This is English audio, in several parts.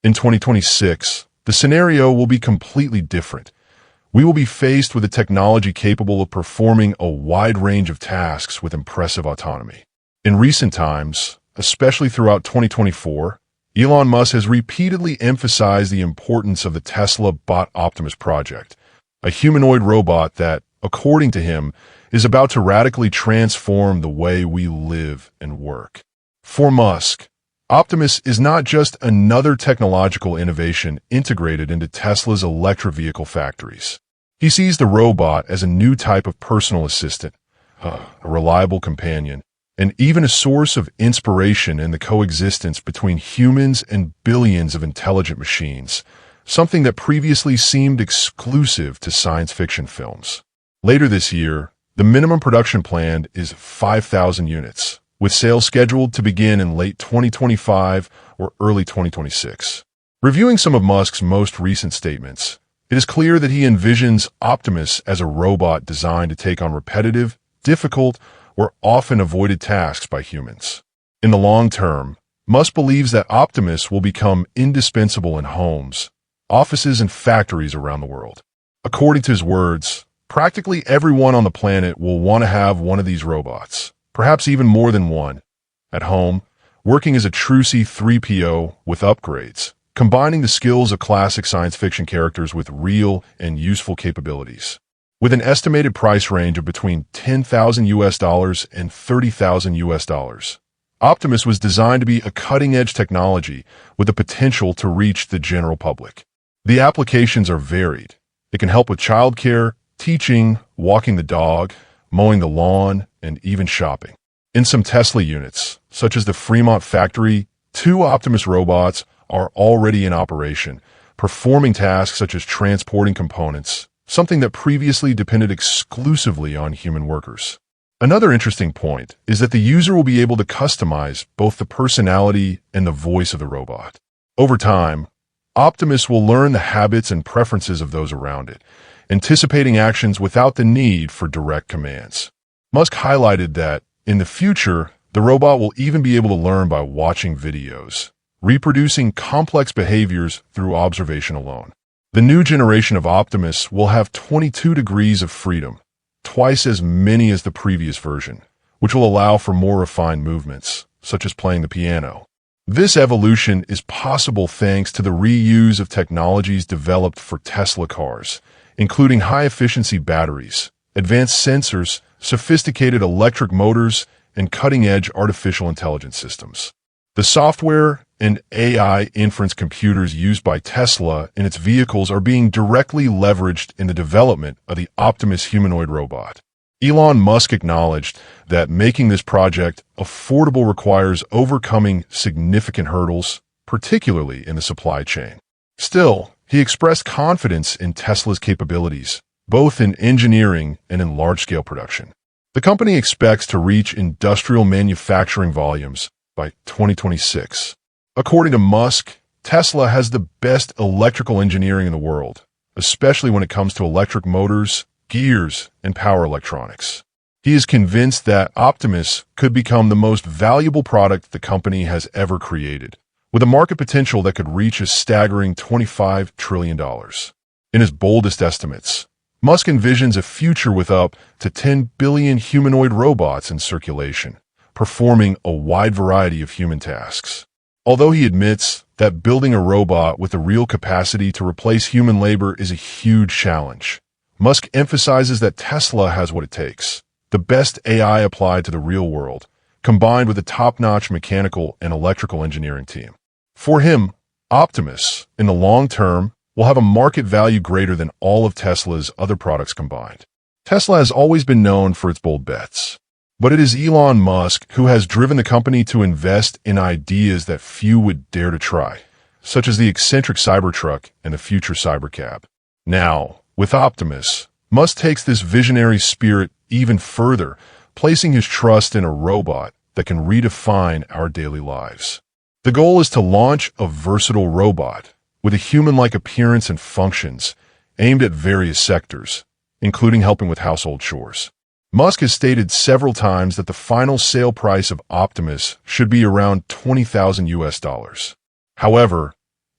In 2026, the scenario will be completely different. We will be faced with a technology capable of performing a wide range of tasks with impressive autonomy. In recent times, especially throughout 2024, Elon Musk has repeatedly emphasized the importance of the Tesla Bot Optimus project, a humanoid robot that, according to him, is about to radically transform the way we live and work. For Musk, Optimus is not just another technological innovation integrated into Tesla's electric vehicle factories. He sees the robot as a new type of personal assistant, a reliable companion, and even a source of inspiration in the coexistence between humans and billions of intelligent machines, something that previously seemed exclusive to science fiction films. Later this year, the minimum production plan is 5,000 units, with sales scheduled to begin in late 2025 or early 2026. Reviewing some of Musk's most recent statements, it is clear that he envisions Optimus as a robot designed to take on repetitive, difficult, or often avoided tasks by humans. In the long term, Musk believes that Optimus will become indispensable in homes, offices, and factories around the world. According to his words, practically everyone on the planet will want to have one of these robots, perhaps even more than one. At home, working as a true C-3PO with upgrades, combining the skills of classic science fiction characters with real and useful capabilities. With an estimated price range of between $10,000 and $30,000, Optimus was designed to be a cutting-edge technology with the potential to reach the general public. The applications are varied. It can help with childcare, teaching, walking the dog, mowing the lawn, and even shopping. In some Tesla units, such as the Fremont factory, 2 Optimus robots are already in operation, performing tasks such as transporting components, something that previously depended exclusively on human workers. Another interesting point is that the user will be able to customize both the personality and the voice of the robot. Over time, Optimus will learn the habits and preferences of those around it, anticipating actions without the need for direct commands. Musk highlighted that, in the future, the robot will even be able to learn by watching videos, reproducing complex behaviors through observation alone. The new generation of Optimus will have 22 degrees of freedom, twice as many as the previous version, which will allow for more refined movements, such as playing the piano. This evolution is possible thanks to the reuse of technologies developed for Tesla cars, including high-efficiency batteries, advanced sensors, sophisticated electric motors, and cutting-edge artificial intelligence systems. The software and AI inference computers used by Tesla in its vehicles are being directly leveraged in the development of the Optimus humanoid robot. Elon Musk acknowledged that making this project affordable requires overcoming significant hurdles, particularly in the supply chain. Still, he expressed confidence in Tesla's capabilities, both in engineering and in large-scale production. The company expects to reach industrial manufacturing volumes by 2026. According to Musk, Tesla has the best electrical engineering in the world, especially when it comes to electric motors, gears, and power electronics. He is convinced that Optimus could become the most valuable product the company has ever created, with a market potential that could reach a staggering $25 trillion. In his boldest estimates, Musk envisions a future with up to 10 billion humanoid robots in circulation, performing a wide variety of human tasks. Although he admits that building a robot with the real capacity to replace human labor is a huge challenge, Musk emphasizes that Tesla has what it takes: the best AI applied to the real world, combined with a top-notch mechanical and electrical engineering team. For him, Optimus, in the long term, will have a market value greater than all of Tesla's other products combined. Tesla has always been known for its bold bets, but it is Elon Musk who has driven the company to invest in ideas that few would dare to try, such as the eccentric Cybertruck and the future Cybercab. Now, with Optimus, Musk takes this visionary spirit even further, placing his trust in a robot that can redefine our daily lives. The goal is to launch a versatile robot with a human-like appearance and functions aimed at various sectors, including helping with household chores. Musk has stated several times that the final sale price of Optimus should be around $20,000. However,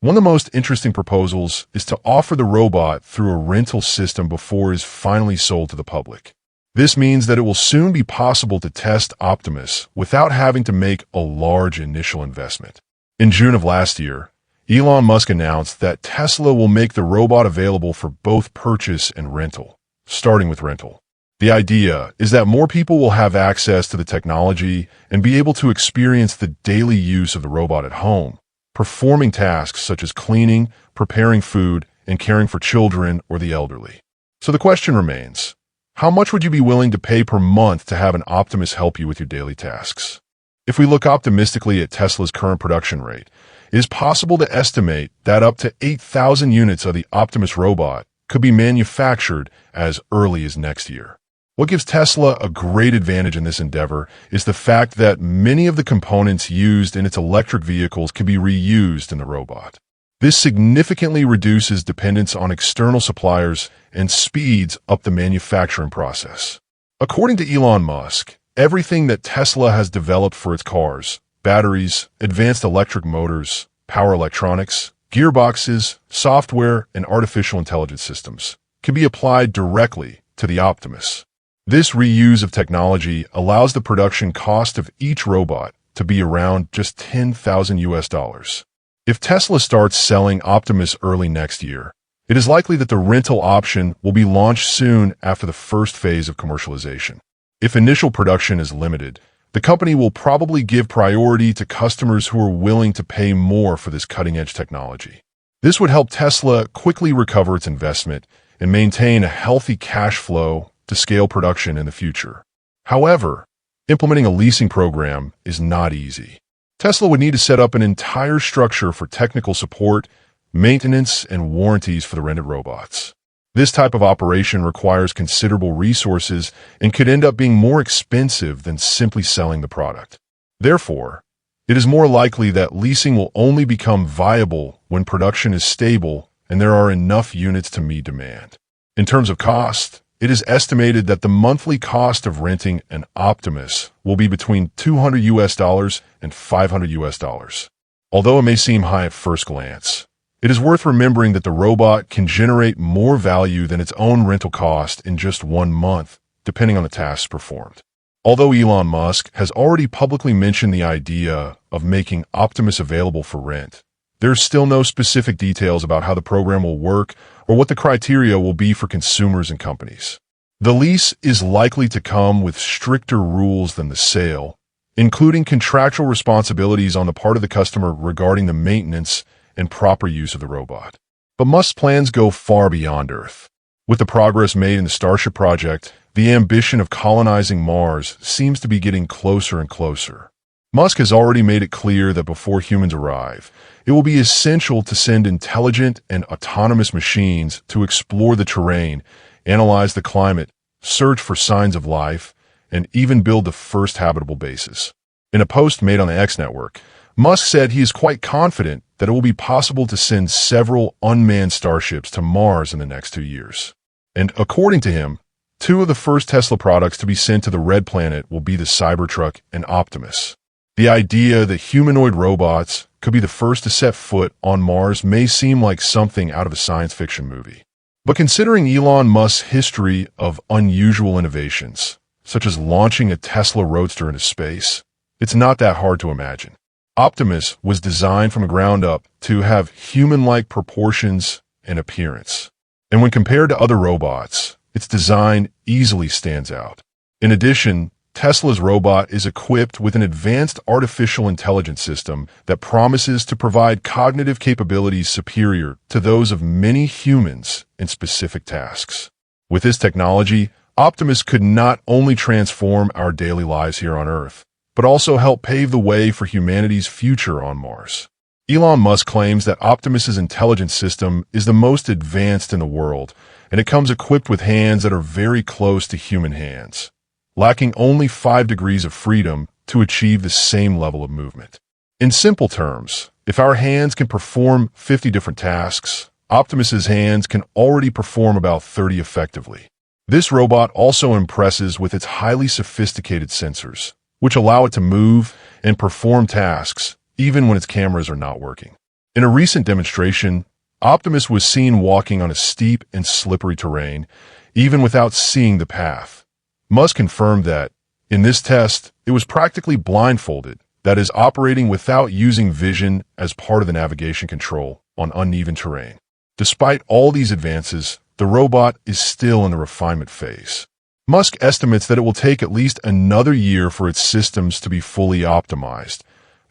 One of the most interesting proposals is to offer the robot through a rental system before it is finally sold to the public. This means that it will soon be possible to test Optimus without having to make a large initial investment. In June of last year, Elon Musk announced that Tesla will make the robot available for both purchase and rental, starting with rental. The idea is that more people will have access to the technology and be able to experience the daily use of the robot at home, performing tasks such as cleaning, preparing food, and caring for children or the elderly. So the question remains, how much would you be willing to pay per month to have an Optimus help you with your daily tasks? If we look optimistically at Tesla's current production rate, it is possible to estimate that up to 8,000 units of the Optimus robot could be manufactured as early as next year. What gives Tesla a great advantage in this endeavor is the fact that many of the components used in its electric vehicles can be reused in the robot. This significantly reduces dependence on external suppliers and speeds up the manufacturing process. According to Elon Musk, everything that Tesla has developed for its cars, batteries, advanced electric motors, power electronics, gearboxes, software, and artificial intelligence systems can be applied directly to the Optimus. This reuse of technology allows the production cost of each robot to be around just $10,000. If Tesla starts selling Optimus early next year, it is likely that the rental option will be launched soon after the first phase of commercialization. If initial production is limited, the company will probably give priority to customers who are willing to pay more for this cutting-edge technology. This would help Tesla quickly recover its investment and maintain a healthy cash flow to scale production in the future. However, implementing a leasing program is not easy. Tesla would need to set up an entire structure for technical support, maintenance, and warranties for the rented robots. This type of operation requires considerable resources and could end up being more expensive than simply selling the product. Therefore, it is more likely that leasing will only become viable when production is stable and there are enough units to meet demand. In terms of cost, it is estimated that the monthly cost of renting an Optimus will be between $200 and $500. Although it may seem high at first glance, it is worth remembering that the robot can generate more value than its own rental cost in just 1 month, depending on the tasks performed. Although Elon Musk has already publicly mentioned the idea of making Optimus available for rent, there are still no specific details about how the program will work or what the criteria will be for consumers and companies. The lease is likely to come with stricter rules than the sale, including contractual responsibilities on the part of the customer regarding the maintenance and proper use of the robot. But Musk's plans go far beyond Earth. With the progress made in the Starship project, the ambition of colonizing Mars seems to be getting closer and closer. Musk has already made it clear that before humans arrive, it will be essential to send intelligent and autonomous machines to explore the terrain, analyze the climate, search for signs of life, and even build the first habitable bases. In a post made on the X network, Musk said he is quite confident that it will be possible to send several unmanned starships to Mars in the next 2 years. And according to him, 2 of the first Tesla products to be sent to the Red Planet will be the Cybertruck and Optimus. The idea that humanoid robots could be the first to set foot on Mars may seem like something out of a science fiction movie. But considering Elon Musk's history of unusual innovations, such as launching a Tesla Roadster into space, it's not that hard to imagine. Optimus was designed from the ground up to have human-like proportions and appearance. And when compared to other robots, its design easily stands out. In addition, Tesla's robot is equipped with an advanced artificial intelligence system that promises to provide cognitive capabilities superior to those of many humans in specific tasks. With this technology, Optimus could not only transform our daily lives here on Earth, but also help pave the way for humanity's future on Mars. Elon Musk claims that Optimus's intelligence system is the most advanced in the world, and it comes equipped with hands that are very close to human hands, lacking only 5 degrees of freedom to achieve the same level of movement. In simple terms, if our hands can perform 50 different tasks, Optimus's hands can already perform about 30 effectively. This robot also impresses with its highly sophisticated sensors, which allow it to move and perform tasks even when its cameras are not working. In a recent demonstration, Optimus was seen walking on a steep and slippery terrain, even without seeing the path. Musk confirmed that, in this test, it was practically blindfolded, that is, operating without using vision as part of the navigation control on uneven terrain. Despite all these advances, the robot is still in the refinement phase. Musk estimates that it will take at least another year for its systems to be fully optimized,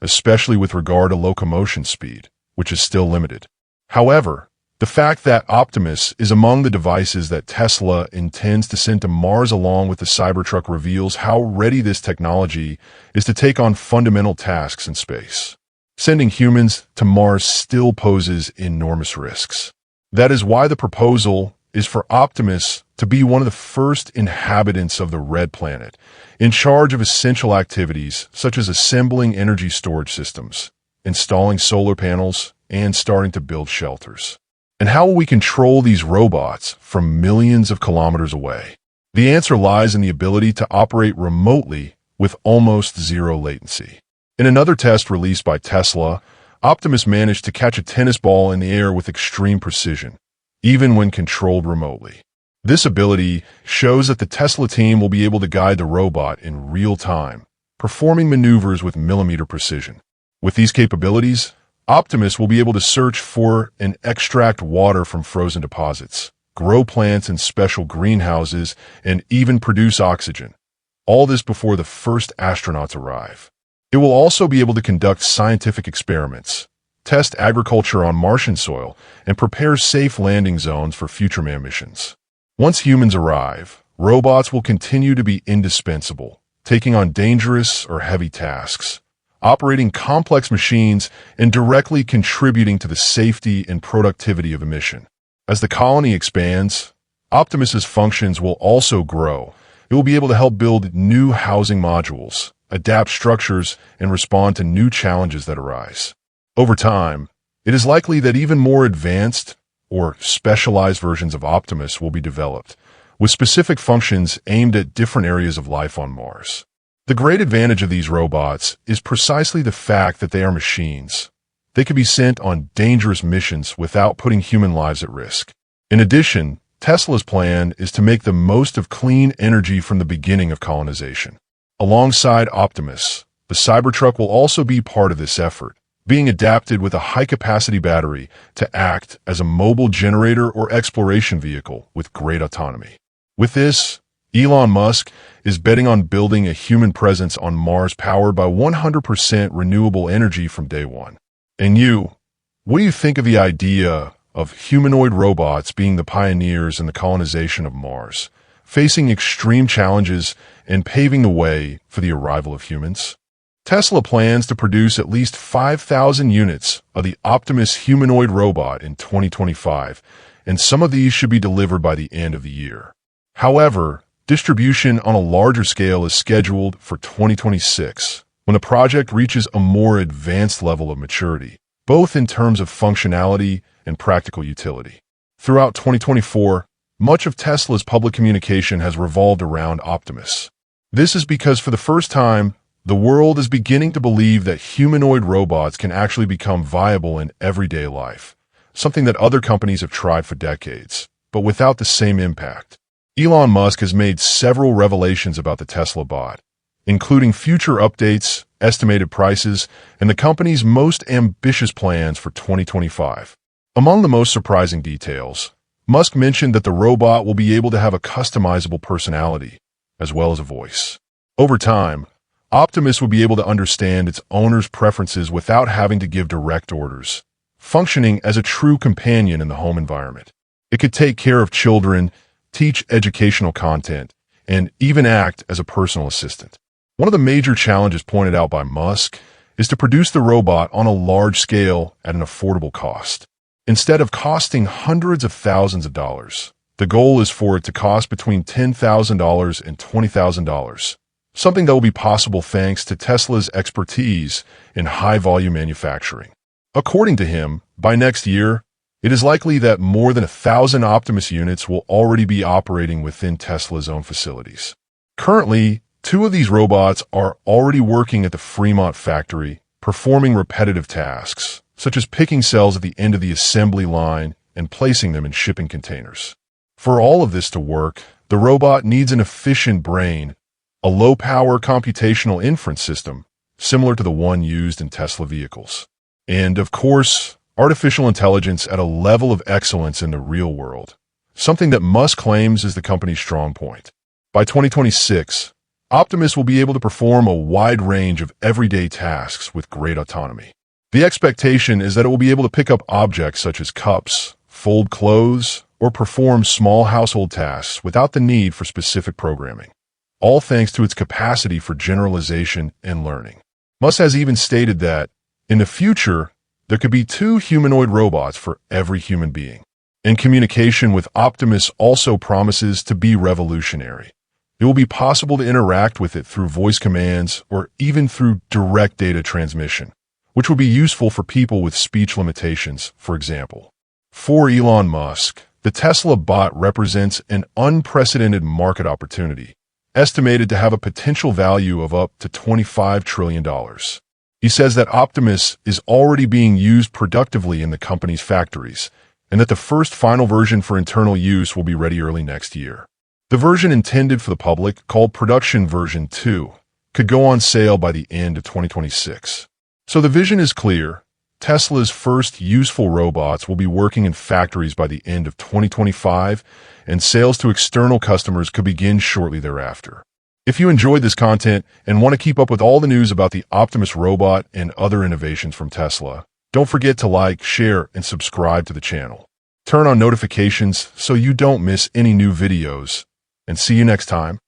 especially with regard to locomotion speed, which is still limited. However, the fact that Optimus is among the devices that Tesla intends to send to Mars along with the Cybertruck reveals how ready this technology is to take on fundamental tasks in space. Sending humans to Mars still poses enormous risks. That is why the proposal is for Optimus to be one of the first inhabitants of the Red Planet, in charge of essential activities such as assembling energy storage systems, installing solar panels, and starting to build shelters. And how will we control these robots from millions of kilometers away? The answer lies in the ability to operate remotely with almost zero latency. In another test released by Tesla, Optimus managed to catch a tennis ball in the air with extreme precision, even when controlled remotely. This ability shows that the Tesla team will be able to guide the robot in real time, performing maneuvers with millimeter precision. With these capabilities, Optimus will be able to search for and extract water from frozen deposits, grow plants in special greenhouses, and even produce oxygen. All this before the first astronauts arrive. It will also be able to conduct scientific experiments, test agriculture on Martian soil, and prepare safe landing zones for future manned missions. Once humans arrive, robots will continue to be indispensable, taking on dangerous or heavy tasks, operating complex machines, and directly contributing to the safety and productivity of a mission. As the colony expands, Optimus's functions will also grow. It will be able to help build new housing modules, adapt structures, and respond to new challenges that arise. Over time, it is likely that even more advanced or specialized versions of Optimus will be developed, with specific functions aimed at different areas of life on Mars. The great advantage of these robots is precisely the fact that they are machines. They can be sent on dangerous missions without putting human lives at risk. In addition, Tesla's plan is to make the most of clean energy from the beginning of colonization. Alongside Optimus, the Cybertruck will also be part of this effort, being adapted with a high-capacity battery to act as a mobile generator or exploration vehicle with great autonomy. With this, Elon Musk is betting on building a human presence on Mars powered by 100% renewable energy from day one. And you, what do you think of the idea of humanoid robots being the pioneers in the colonization of Mars, facing extreme challenges and paving the way for the arrival of humans? Tesla plans to produce at least 5,000 units of the Optimus humanoid robot in 2025, and some of these should be delivered by the end of the year. However, distribution on a larger scale is scheduled for 2026, when the project reaches a more advanced level of maturity, both in terms of functionality and practical utility. Throughout 2024, much of Tesla's public communication has revolved around Optimus. This is because for the first time, the world is beginning to believe that humanoid robots can actually become viable in everyday life, something that other companies have tried for decades, but without the same impact. Elon Musk has made several revelations about the Tesla bot, including future updates, estimated prices, and the company's most ambitious plans for 2025. Among the most surprising details, Musk mentioned that the robot will be able to have a customizable personality, as well as a voice. Over time, Optimus will be able to understand its owner's preferences without having to give direct orders, functioning as a true companion in the home environment. It could take care of children, teach educational content, and even act as a personal assistant. One of the major challenges pointed out by Musk is to produce the robot on a large scale at an affordable cost. Instead of costing hundreds of thousands of dollars, the goal is for it to cost between $10,000 and $20,000, something that will be possible thanks to Tesla's expertise in high-volume manufacturing. According to him, by next year, it is likely that more than 1,000 Optimus units will already be operating within Tesla's own facilities. Currently, 2 of these robots are already working at the Fremont factory, performing repetitive tasks, such as picking cells at the end of the assembly line and placing them in shipping containers. For all of this to work, the robot needs an efficient brain, a low-power computational inference system, similar to the one used in Tesla vehicles. And, of course, artificial intelligence at a level of excellence in the real world, something that Musk claims is the company's strong point. By 2026, Optimus will be able to perform a wide range of everyday tasks with great autonomy. The expectation is that it will be able to pick up objects such as cups, fold clothes, or perform small household tasks without the need for specific programming, all thanks to its capacity for generalization and learning. Musk has even stated that, in the future, there could be 2 humanoid robots for every human being. And communication with Optimus also promises to be revolutionary. It will be possible to interact with it through voice commands or even through direct data transmission, which would be useful for people with speech limitations, for example. For Elon Musk, the Tesla bot represents an unprecedented market opportunity, estimated to have a potential value of up to $25 trillion. He says that Optimus is already being used productively in the company's factories, and that the first final version for internal use will be ready early next year. The version intended for the public, called Production Version 2, could go on sale by the end of 2026. So the vision is clear. Tesla's first useful robots will be working in factories by the end of 2025, and sales to external customers could begin shortly thereafter. If you enjoyed this content and want to keep up with all the news about the Optimus robot and other innovations from Tesla, don't forget to like, share, and subscribe to the channel. Turn on notifications so you don't miss any new videos. And see you next time.